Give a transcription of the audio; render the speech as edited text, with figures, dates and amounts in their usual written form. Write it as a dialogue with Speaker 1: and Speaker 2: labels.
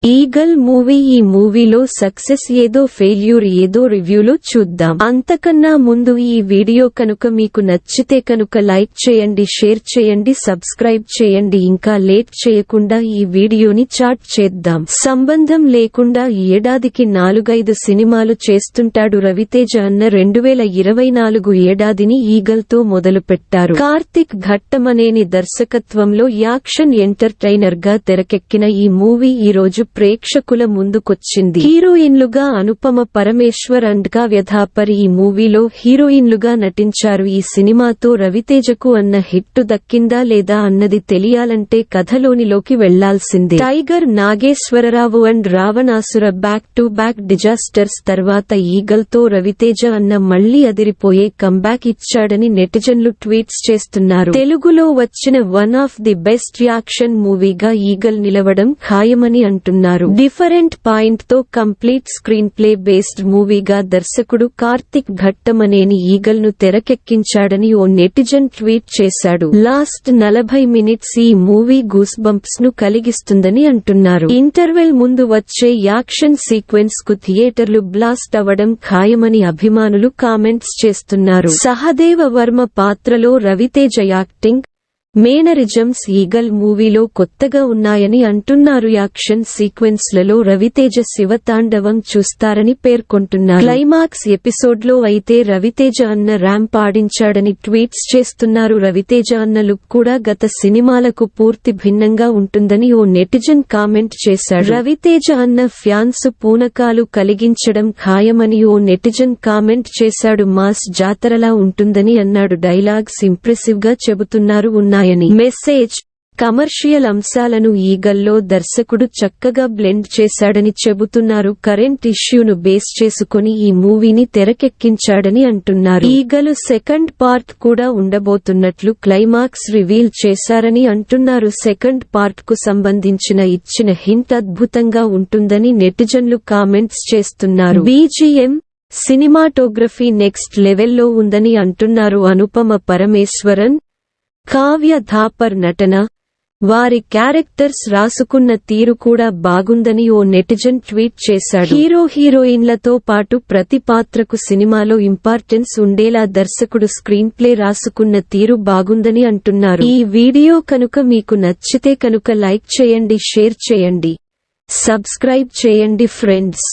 Speaker 1: Eagle movie. ఈ మూవీలో success ఏదో ఫెయిల్యూర్ ఏదో రివ్యూలో చూద్దాం. అంతకన్నా ముందు ఈ వీడియో కనుక మీకు నచ్చితే కనుక లైక్ చేయండి, షేర్ చేయండి, సబ్స్క్రైబ్ చేయండి. ఇంకా లేట్ చేయకుండా ఈ వీడియోని చాట్ చేద్దాం. సంబంధం లేకుండా ఈ ఏడాదికి 4-5 సినిమాలు చేస్తుంటాడు రవితేజ అన్న. 2024 ఏడాదిని ఈగల్ తో మొదలుపెట్టారు. కార్తిక్ ఘట్టమనేని దర్శకత్వంలో యాక్షన్ ఎంటర్టైనర్ గా తెరకెక్కిన ఈ మూవీ ఈ రోజు ప్రేక్షకుల ముందుకొచ్చింది. హీరోయిన్లుగా అనుపమ పరమేశ్వర్ అండ్ కావ్య థాపర్ ఈ మూవీలో హీరోయిన్లుగా నటించారు. ఈ సినిమాతో రవితేజకు అన్న హిట్టు దక్కిందా లేదా అన్నది తెలియాలంటే కథలోనిలోకి వెళ్లాల్సిందే. Tiger Nageswara Rao and Ravanasura back to back disasters తర్వాత ఈగల్ తో రవితేజ అన్న మళ్లీ అదిరిపోయే కంబ్యాక్ ఇచ్చాడని నెటిజన్లు ట్వీట్స్ చేస్తున్నారు. తెలుగులో వచ్చిన one of the best action మూవీగా ఈగల్ నిలవడం ఖాయమని అంటున్నారు. డిఫరెంట్ పాయింట్ తో కంప్లీట్ స్క్రీన్ ప్లే బేస్డ్ మూవీగా దర్శకుడు కార్తిక్ ఘట్టమనేని ఈగల్ ను తెరకెక్కించాడని ఓ నెటిజన్ ట్వీట్ చేశాడు. లాస్ట్ 40 మినిట్స్ ఈ మూవీ గూస్ బంప్స్ ను కలిగిస్తుందని అంటున్నారు. ఇంటర్వెల్ ముందు వచ్చే యాక్షన్ సీక్వెన్స్ కు థియేటర్లు బ్లాస్ట్ అవ్వడం ఖాయమని అభిమానులు కామెంట్స్ చేస్తున్నారు. సహదేవ వర్మ పాత్రలో రవితేజ యాక్టింగ్, మేనరిజమ్స్ ఈగల్ మూవీలో కొత్తగా ఉన్నాయని అంటున్నారు. యాక్షన్ సీక్వెన్స్లలో రవితేజ శివతాండవం చూస్తారని పేర్కొంటున్నారు. క్లైమాక్స్ ఎపిసోడ్ లో అయితే రవితేజ అన్న ర్యాంప్ ఆడించాడని ట్వీట్స్ చేస్తున్నారు. రవితేజ అన్న లుక్ కూడా గత సినిమాలకు పూర్తి భిన్నంగా ఉంటుందని ఓ నెటిజన్ కామెంట్ చేశాడు. రవితేజ అన్న ఫ్యాన్స్ పూనకాలు కలిగించడం ఖాయమని ఓ నెటిజన్ కామెంట్ చేశాడు. మాస్ జాతరలా ఉంటుందని అన్నాడు. డైలాగ్స్ ఇంప్రెసివ్ గా చెబుతున్నారు ఉన్నాయి. మెసేజ్: కమర్షియల్ అంశాలను ఈగల్లో దర్శకుడు చక్కగా బ్లెండ్ చేశాడని చెబుతున్నారు. కరెంట్ ఇష్యూను బేస్ చేసుకుని ఈ మూవీని తెరకెక్కించాడని అంటున్నారు. ఈగలు సెకండ్ పార్ట్ కూడా ఉండబోతున్నట్లు క్లైమాక్స్ రివీల్ చేశారని అంటున్నారు. సెకండ్ పార్ట్ కు సంబంధించిన ఇచ్చిన హింట్ అద్భుతంగా ఉంటుందని నెటిజన్లు కామెంట్స్ చేస్తున్నారు. బీజీఎం, సినిమాటోగ్రఫీ నెక్స్ట్ లెవెల్లో ఉందని అంటున్నారు. అనుపమ పరమేశ్వరన్, కావ్య థాపర్ నటన, వారి క్యారెక్టర్స్ రాసుకున్న తీరు కూడా బాగుందని ఓ నెటిజన్ ట్వీట్ చేశాడు. హీరోయిన్లతో పాటు ప్రతి పాత్రకు సినిమాలో ఇంపార్టెన్స్ ఉండేలా దర్శకుడు స్క్రీన్ ప్లే రాసుకున్న తీరు బాగుందని అంటున్నారు. ఈ వీడియో కనుక మీకు నచ్చితే కనుక లైక్ చేయండి, షేర్ చేయండి, సబ్స్క్రైబ్ చేయండి ఫ్రెండ్స్.